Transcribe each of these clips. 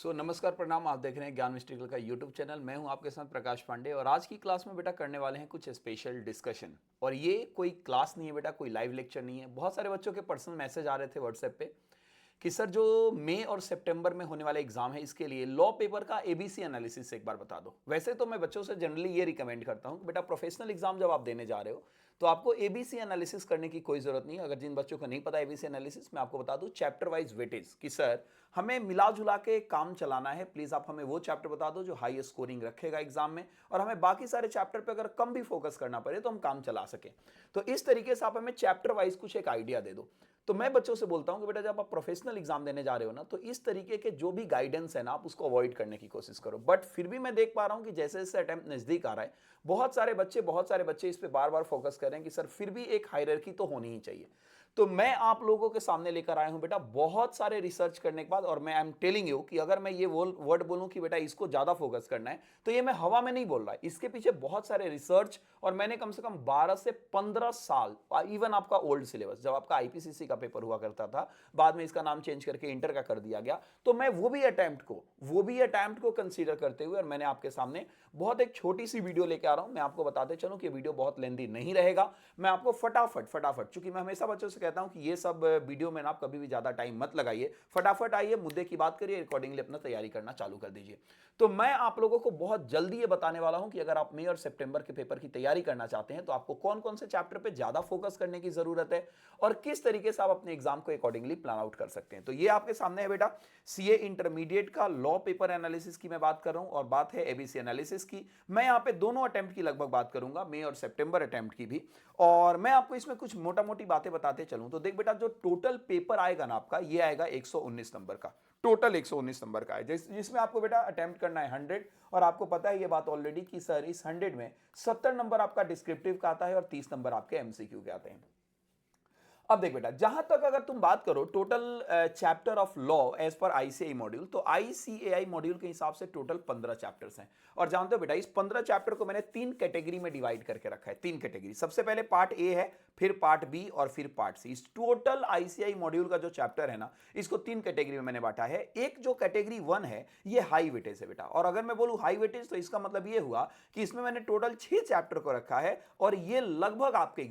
नमस्कार प्रणाम। आप देख रहे हैं ज्ञान मिस्ट्रिकल का यूट्यूब चैनल। मैं हूं आपके साथ प्रकाश पांडे और आज की क्लास में बेटा करने वाले हैं कुछ स्पेशल डिस्कशन। और ये कोई क्लास नहीं है बेटा, कोई लाइव लेक्चर नहीं है। बहुत सारे बच्चों के पर्सनल मैसेज आ रहे थे व्हाट्सएप पे कि सर जो मई और सितंबर में होने वाले एग्जाम है इसके लिए लॉ पेपर का एबीसी एनालिसिस एक बार बता दो। वैसे तो मैं बच्चों से जनरली ये रिकमेंड करता हूं कि बेटा प्रोफेशनल एग्जाम जब आप देने जा रहे हो तो आपको एबीसी एनालिसिस करने की कोई जरूरत नहीं है। अगर जिन बच्चों को नहीं पता एबीसी एनालिसिस, मैं आपको बता दूं चैप्टर वाइज वेटेज कि सर हमें मिला जुला के काम चलाना है, प्लीज आप हमें वो चैप्टर बता दो जो हाई स्कोरिंग रखेगा एग्जाम में, और हमें बाकी सारे चैप्टर पे अगर कम भी फोकस करना पड़े तो हम काम चला सके। तो इस तरीके से आप हमें चैप्टर वाइज कुछ एक आइडिया दे दो। तो मैं बच्चों से बोलता हूं कि बेटा जब आप प्रोफेशनल एग्जाम देने जा रहे हो ना तो इस तरीके के जो भी गाइडेंस है ना आप उसको अवॉइड करने की कोशिश करो। बट फिर भी मैं देख पा रहा हूं कि जैसे जैसे अटेम्प्ट नजदीक आ रहा है बहुत सारे बच्चे इस पे बार बार फोकस कर रहे हैं कि सर फिर भी एक हायरार्की तो होनी ही चाहिए। तो मैं आप लोगों के सामने लेकर आया हूं बेटा बहुत सारे रिसर्च करने के बाद, और मैं आई एम टेलिंग यू कि अगर मैं ये वर्ड बोलूं कि बेटा इसको ज्यादा फोकस करना है तो ये मैं हवा में नहीं बोल रहा। इसके पीछे बहुत सारे रिसर्च, और मैंने कम से कम 12 से 15 साल, इवन आपका ओल्ड सिलेबस जब आपका आईपीसीसी का पेपर हुआ करता था, बाद में इसका नाम चेंज करके इंटर का कर दिया गया, तो मैं वो भी अटेम्प्ट को कंसीडर करते हुए और मैंने आपके सामने बहुत एक छोटी सी वीडियो लेके आ रहा हूं। मैं आपको बताते चलूं कि वीडियो बहुत लेंदी नहीं रहेगा। मैं आपको फटाफट चूंकि मैं हमेशा बच्चों से कहता हूं कि ये सब वीडियो में ना आप कभी भी ज्यादा टाइम मत लगाइए, फटाफट आइए, मुद्दे की बात करिए, अकॉर्डिंगली अपना तैयारी करना चालू कर दीजिए। तो मैं आप लोगों को बहुत जल्दी ये बताने वाला हूं कि अगर आप मई और सितंबर के पेपर की तैयारी करना चाहते हैं तो आपको कौन कौन से चैप्टर पे ज्यादा फोकस करने की जरूरत है और किस तरीके से आप अपने एग्जाम को अकॉर्डिंगली प्लान आउट कर सकते हैं। तो ये आपके सामने है बेटा, सीए इंटरमीडिएट का लॉ पेपर एनालिसिस की मैं बात कर रहा हूं और बात है एबीसी एनालिसिस की। मैं यहां पे दोनों अटेम्प्ट की लगभग बात करूंगा, मई और सितंबर अटेम्प्ट की भी, और मैं आपको इसमें कुछ मोटा मोटी बातें बताते चलूं। तो देख बेटा, जो टोटल पेपर आएगा ना आपका, ये आएगा 119 नंबर का, टोटल 119 नंबर का है, जिसमें आपको बेटा अटेम्प्ट करना है 100। और आपको पता है ये बात ऑलरेडी कि सर इस 100 में 70 नंबर आपका डिस्क्रिप्टिव का आता है और 30 नंबर आपके एमसीक्यू के आते हैं। अब देख बेटा, जहां तक अगर तुम बात करो total chapter of law as पर आईसीएआई मॉड्यूल, तो आईसीएआई मॉड्यूल के हिसाब से टोटल 15 चैप्टर्स हैं। और जानते हो बेटा, इस 15 चैप्टर को मैंने 3 कैटेगरी में डिवाइड करके रखा है। 3 कैटेगरी, सबसे पहले पार्ट ए है, फिर पार्ट बी और फिर पार्ट सी। इस टोटल आईसीएआई मॉड्यूल का जो चैप्टर है ना, इसको 3 कैटेगरी में मैंने बांटा है। एक जो कैटेगरी 1 है ये हाई वेटेज है बेटा, और अगर मैं बोलूं हाई वेटेज तो इसका मतलब ये हुआ कि इसमें मैंने टोटल 6 चैप्टर को रखा है, और ये लगभग आपके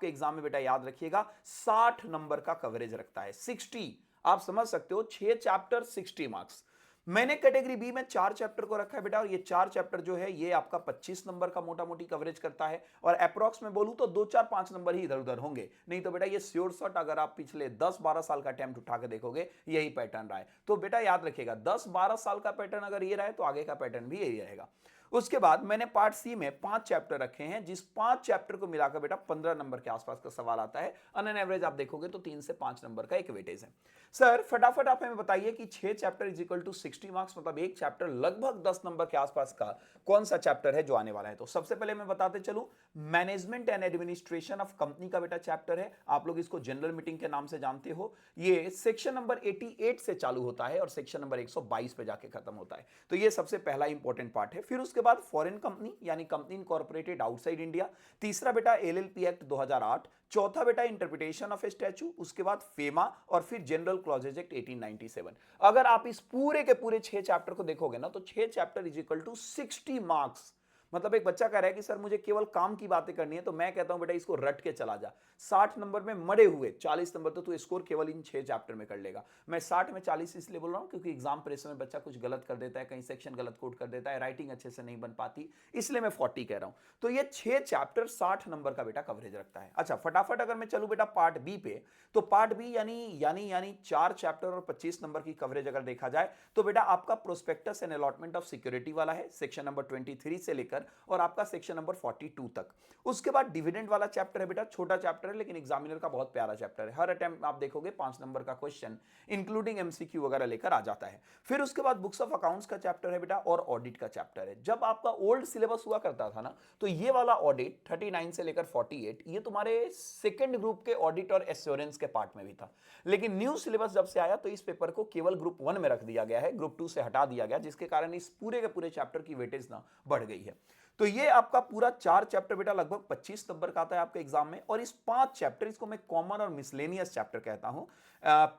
एग्जाम में बेटा याद रखिएगा 60 नंबर का कवरेज रखता है। 60, आप समझ सकते हो, 6 चैप्टर 60 मार्क्स। मैंने कैटेगरी बी में 4 चैप्टर को रखा है बेटा, और ये 4 चैप्टर जो है ये आपका 25 नंबर का मोटा मोटी कवरेज करता है। और अप्रॉक्स में बोलूं तो 2 4 5 नंबर ही इधर उधर होंगे, नहीं तो बेटा ये श्योर शॉट अगर आप पिछले 10 12 साल का अटेम्प्ट उठा के देखोगे यही पैटर्न रहा है। तो बेटा याद रखिएगा 10 12 साल का पैटर्न अगर ये रहा है तो आगे का पैटर्न भी यही रहेगा। उसके बाद मैंने पार्ट सी में 5 चैप्टर रखे हैं, जिस 5 चैप्टर को मिलाकर बेटा 15 नंबर के आसपास का सवाल आता है। ऑन एन एवरेज आप देखोगे तो 3 से 5 नंबर का एक वेटेज है। सर फटाफट आप हमें बताइए कि 6 chapter is equal to 60 marks, मतलब एक चैप्टर लगभग 10 नंबर के आसपास का कौन सा चैप्टर है जो आने वाला है। तो सबसे पहले मैं बताते चलूं, management and administration of company का बेटा चैप्टर है। आप लोग इसको जनरल मीटिंग के नाम से जानते हो। ये सेक्शन नंबर 88 से चालू होता है और सेक्शन नंबर 122 पे जाके खत्म होता है। तो ये सबसे पहला इंपॉर्टेंट पार्ट है। फिर उसके बाद फॉरेन कंपनी यानी कंपनी इनकॉर्पोरेटेड आउटसाइड इंडिया, तीसरा बेटा एलएलपी एक्ट 2008, चौथा बेटा इंटरप्रिटेशन ऑफ स्टैच्यू, उसके बाद फेमा, और फिर जनरल क्लॉजेज एक्ट 1897। अगर आप इस पूरे के पूरे 6 चैप्टर को देखोगे ना तो 6 chapter is equal to 60 marks. मतलब एक बच्चा कह रहा है कि सर मुझे केवल काम की बातें करनी है, तो मैं कहता हूं बेटा इसको रट के चला जा। 60 नंबर में मरे हुए 40 नंबर तो तू स्कोर केवल इन 6 चैप्टर में कर लेगा। मैं 60 में 40 इसलिए बोल रहा हूं क्योंकि एग्जाम प्रेशर में बच्चा कुछ गलत कर देता है, कहीं सेक्शन गलत कोड कर देता है, राइटिंग अच्छे से नहीं बन पाती, इसलिए मैं 40 कह रहा हूं। तो ये 6 चैप्टर 60 नंबर का बेटा कवरेज रखता है। अच्छा फटाफट अगर मैं चलूं बेटा पार्ट बी पे, तो पार्ट बी यानी 4 चैप्टर और 25 नंबर की कवरेज अगर देखा जाए तो बेटा आपका prospectus and allotment of security वाला है, सेक्शन नंबर 23 से लेकर और आपका सेक्शन नंबर 42 तक। उसके बाद डिविडेंड वाला चैप्टर है बेटा, छोटा चैप्टर है लेकिन एग्जामिनर का बहुत प्यारा चैप्टर है। हर अटेम्प्ट आप देखोगे 5 नंबर का क्वेश्चन इंक्लूडिंग एमसीक्यू वगैरह लेकर आ जाता है। फिर उसके बाद बुक्स ऑफ अकाउंट्स का चैप्टर है बेटा, और ऑडिट का चैप्टर है। जब आपका ओल्ड सिलेबस हुआ करता था ना तो ये वाला ऑडिट 39 से लेकर 48 ये तुम्हारे सेकंड ग्रुप के ऑडिट और एश्योरेंस के पार्ट में भी था। लेकिन न्यू सिलेबस जब से आया तो इस पेपर को केवल ग्रुप 1 में रख दिया गया है, ग्रुप 2 से हटा दिया गया, जिसके कारण इस पूरे के पूरे चैप्टर की वेटेज ना बढ़ गई है। तो ये आपका पूरा 4 चैप्टर बेटा लगभग 25 नंबर का आता है आपके एग्जाम में। और इस 5 चैप्टर, इसको मैं कॉमन और मिसलेनियस चैप्टर कहता हूं।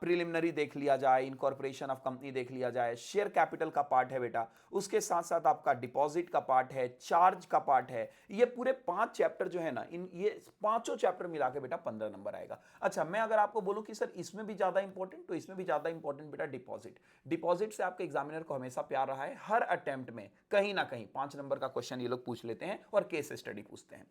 प्रिलिमिनरी देख लिया जाए, इनकॉर्पोरेशन ऑफ कंपनी देख लिया जाए, शेयर कैपिटल का पार्ट है बेटा, उसके साथ साथ आपका डिपॉजिट का पार्ट है, चार्ज का पार्ट है। ये पूरे 5 चैप्टर जो है ना, इन ये पांचों चैप्टर मिला के बेटा 15 नंबर आएगा। अच्छा, मैं अगर आपको बोलूं कि सर इसमें भी ज्यादा इंपॉर्टेंट, तो इसमें भी ज्यादा इंपॉर्टेंट बेटा डिपॉजिट। डिपॉजिट से आपके एग्जामिनर को हमेशा प्यार रहा है। हर अटेम्प्ट में कहीं ना कहीं 5 नंबर का क्वेश्चन ये लोग पूछ लेते हैं और केस स्टडी पूछते हैं।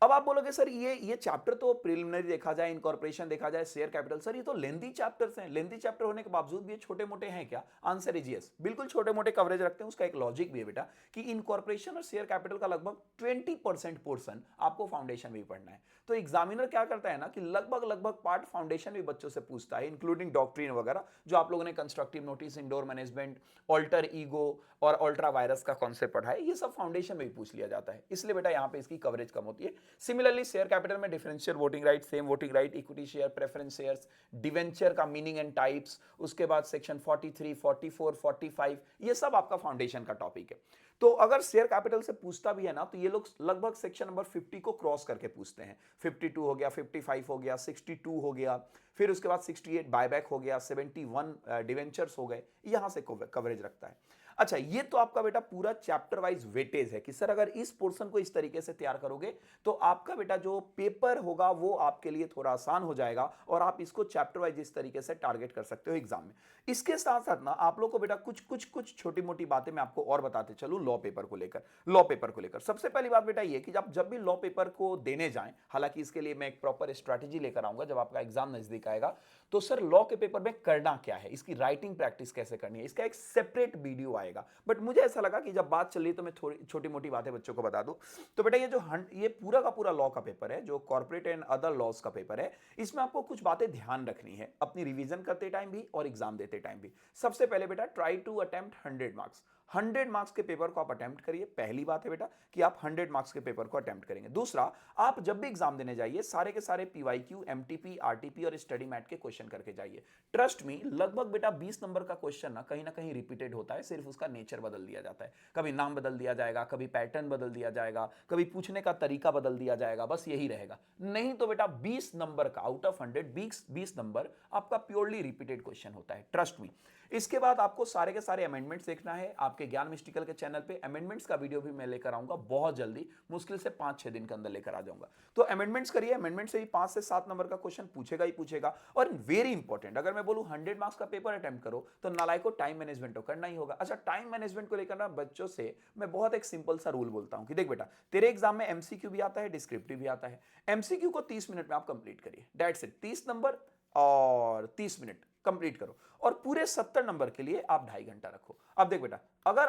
अब आप बोलोगे सर ये चैप्टर तो प्रिलिमिनरी देखा जाए, इनकॉर्पोरेशन देखा जाए, शेयर कैपिटल, सर ये तो लेंथी चैप्टर्स हैं। लेंथी चैप्टर होने के बावजूद भी ये छोटे मोटे हैं क्या? आंसर इज यस, बिल्कुल छोटे मोटे कवरेज रखते हैं। उसका एक लॉजिक भी है बेटा कि इनकॉर्पोरेशन और शेयर कैपिटल का लगभग 20% पोर्शन आपको फाउंडेशन में भी पढ़ना है। तो एग्जामिनर क्या करता है ना कि लगभग लगभग पार्ट फाउंडेशन भी बच्चों से पूछता है, इंक्लूडिंग डॉक्ट्रिन वगैरह, जो आप लोगों ने constructive notice, indoor management, alter ego और अल्ट्रा वायरस का कॉन्सेप्ट पढ़ा है, ये सब फाउंडेशन में भी पूछ लिया जाता है। इसलिए बेटा यहाँ पे इसकी कवरेज कम होती है। सिमिलरली शेयर कैपिटल में differential voting right, same voting right, equity share, preference shares, debenture का मीनिंग एंड टाइप्स, उसके बाद सेक्शन 43, 44, 45, ये सब आपका फाउंडेशन का टॉपिक है। तो अगर शेयर कैपिटल से पूछता भी है ना, तो ये लोग लगभग सेक्शन नंबर 50 को क्रॉस करके पूछते हैं। 52 हो गया, 55 हो गया, 62 हो गया, फिर उसके बाद 68 बायबैक हो गया, 71 डिवेंचर्स हो गए, यहां से कवरेज रखता है। अच्छा, ये तो आपका बेटा पूरा चैप्टर वाइज वेटेज है कि सर अगर इस पोर्शन को इस तरीके से तैयार करोगे तो आपका बेटा जो पेपर होगा वो आपके लिए थोड़ा आसान हो जाएगा और आप इसको चैप्टर वाइज इस तरीके से टारगेट कर सकते हो एग्जाम में। इसके साथ साथ ना आप लोग को बेटा कुछ छोटी मोटी बातें मैं आपको और बताते चलूं लॉ पेपर को लेकर। लॉ पेपर को लेकर सबसे पहली बात बेटा ये कि जब भी लॉ पेपर को देने जाएं, हालांकि इसके लिए मैं एक प्रॉपर स्ट्रैटेजी लेकर आऊंगा जब आपका एग्जाम नजदीक आएगा, तो सर लॉ के पेपर में करना क्या है, इसकी राइटिंग प्रैक्टिस कैसे करनी है, इसका एक सेपरेट वीडियो आएगा। बट मुझे ऐसा लगा कि जब बात चल रही तो मैं थोड़ी छोटी मोटी बातें बच्चों को बता दूं। तो बेटा ये पूरा का पूरा लॉ का पेपर है, जो कॉर्पोरेट एंड अदर लॉज का पेपर है, इसमें आपको कुछ बातें ध्यान रखनी है अपनी रिवीजन करते टाइम भी और एग्जाम देते टाइम भी। सबसे पहले बेटा try to attempt 100 marks. 100 marks के पेपर को आप अटेम्प्ट करिए। पहली बात है बेटा कि आप 100 मार्क्स के पेपर को अटेम्प्ट करेंगे। दूसरा, आप जब भी एग्जाम देने जाइए सारे के सारे पीवाईक्यू, एमटीपी, आरटीपी और स्टडी मैट के क्वेश्चन करके जाइए। ट्रस्ट मी, लगभग बेटा 20 नंबर का क्वेश्चन ना कहीं रिपीटेड होता है, सिर्फ उसका नेचर बदल दिया जाता है। कभी नाम बदल दिया जाएगा, कभी पैटर्न बदल दिया जाएगा, कभी पूछने का तरीका बदल दिया जाएगा, बस यही रहेगा। नहीं तो बेटा 20 नंबर का आउट ऑफ 100 20 नंबर आपका प्योरली रिपीटेड क्वेश्चन होता है, ट्रस्ट मी। इसके बाद आपको सारे के सारे अमेंडमेंट्स देखना है। आपके ज्ञान मिस्टिकल के चैनल पे अमेंडमेंट्स का वीडियो भी मैं लेकर आऊंगा बहुत जल्दी, मुश्किल से 5-6 दिन के अंदर लेकर आ जाऊंगा। तो अमेंडमेंट्स करिए, अमेंडमेंट से भी 5 से 7 नंबर का क्वेश्चन पूछेगा ही पूछेगा। और वेरी इंपॉर्टेंट, अगर मैं बोलूं 100 मार्क्स का पेपर अटेम्प्ट करो तो नालायक को टाइम मैनेजमेंट तो करना ही होगा। अच्छा, टाइम मैनेजमेंट को लेकर ना बच्चों से मैं बहुत एक सिंपल सा रूल बोलता हूं कि देख बेटा, तेरे एग्जाम में एमसीक्यू भी आता है, डिस्क्रिप्टिव भी आता है। एमसीक्यू को 30 मिनट में आप कंप्लीट करिए, दैट्स इट। 30 नंबर और 30 मिनट कंप्लीट करो, और पूरे 70 नंबर के लिए आप 2.5 घंटा रखो। अब देख बेटा, अगर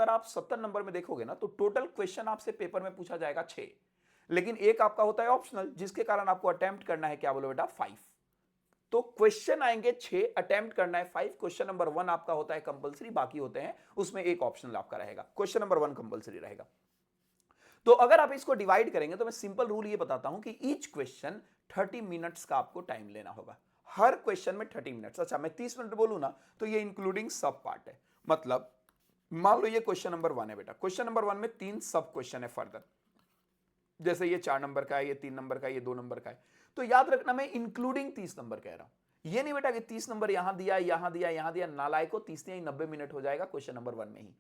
आप 70 नंबर में देखोगे ना, तो टोटल क्वेश्चन आपसे पेपर में पूछा जाएगा 6, लेकिन एक आपका होता है ऑप्शनल, जिसके कारण आपको अटेम्प्ट करना है, क्या बोलो बेटा, 5। तो क्वेश्चन आएंगे 6, अटेम्प्ट करना है 5। क्वेश्चन नंबर 1 आपका होता है कंपलसरी, बाकी होते हैं उसमें एक ऑप्शनल आपका रहेगा। क्वेश्चन नंबर 1 कंपलसरी रहेगा। तो अगर आप इसको डिवाइड करेंगे तो मैं सिंपल रूल ये बताता हूं कि ईच क्वेश्चन 30 मिनट्स का आपको टाइम लेना होगा, हर क्वेश्चन में 30 मिनट्स। अच्छा, मैं 30 मिनट बोलूं ना तो ये इंक्लूडिंग सब पार्ट है। मतलब मान लो ये क्वेश्चन नंबर 1 है बेटा, क्वेश्चन नंबर 1 में 3 सब क्वेश्चन है फर्दर, जैसे ये 4 नंबर का है, ये 3 नंबर का है, ये 2 नंबर का है। तो याद रखना मैं इंक्लूडिंग 30 नंबर कह रहा हूं, ये नहीं बेटा कि 30 नंबर यहां दिया, यहां दिया, यहां दिया। नालायक को 30 नहीं 90 मिनट हो जाएगा क्वेश्चन नंबर 1 में ही।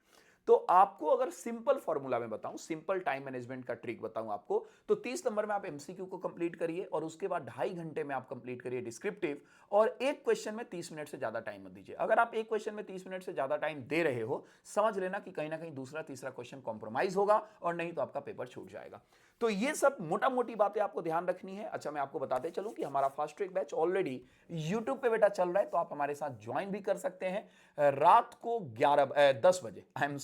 तो आपको अगर सिंपल फॉर्मूला में बताऊं, सिंपल टाइम मैनेजमेंट का ट्रिक बताऊं आपको, तो 30 नंबर में आप एमसीक्यू को कंप्लीट करिए और उसके बाद 2.5 घंटे में आप कंप्लीट करिए डिस्क्रिप्टिव, और एक क्वेश्चन में 30 मिनट से ज्यादा टाइम मत दीजिए। अगर आप एक क्वेश्चन में 30 मिनट से ज्यादा टाइम दे रहे हो, समझ लेना कि कहीं ना कहीं दूसरा तीसरा क्वेश्चन कॉम्प्रोमाइज होगा और नहीं तो आपका पेपर छूट जाएगा। तो ये सब मोटा मोटी बातें आपको ध्यान रखनी है। अच्छा, मैं आपको बताते चलूं कि हमारा fast track batch already YouTube पे बेटा चल रहा है, तो आप हमारे साथ ज्वाइन भी कर सकते हैं। रात को 10 बजे, आई एम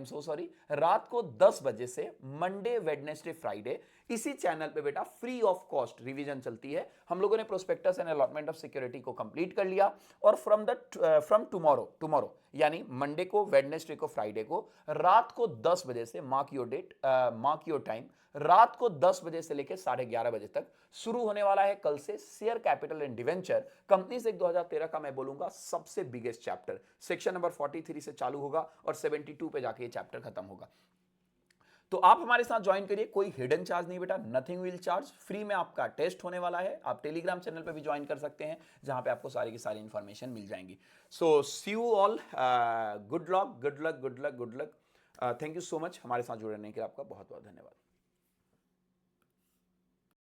सो सॉरी, रात को 10 बजे से मंडे, वेडनेसडे, फ्राइडे इसी चैनल पे बेटा फ्री ऑफ कॉस्ट रिवीजन चलती है। हम लोगों ने prospectus and allotment of security को कंप्लीट कर लिया, और फ्रॉम टुमारो यानी मंडे को, वेडनेसडे को, फ्राइडे को रात को 10 बजे से, mark your date, mark your time, रात को 10 बजे से लेकर 11:30 बजे तक शुरू होने वाला है कल से share capital and debenture, companies act 2013 का मैं बोलूंगा सबसे बिगेस्ट चैप्टर। सेक्शन नंबर 43 से चालू होगा और 72 पे जाके ये चैप्टर खत्म होगा। तो आप हमारे साथ ज्वाइन करिए, कोई हिडन चार्ज नहीं बेटा, नथिंग विल चार्ज, फ्री में आपका टेस्ट होने वाला है। आप टेलीग्राम चैनल पे भी ज्वाइन कर सकते हैं जहां पे आपको सारी की सारी इंफॉर्मेशन मिल जाएंगी। So see you all, good luck good luck good luck good luck. Thank you so much, हमारे साथ जुड़ने के लिए आपका बहुत बहुत धन्यवाद।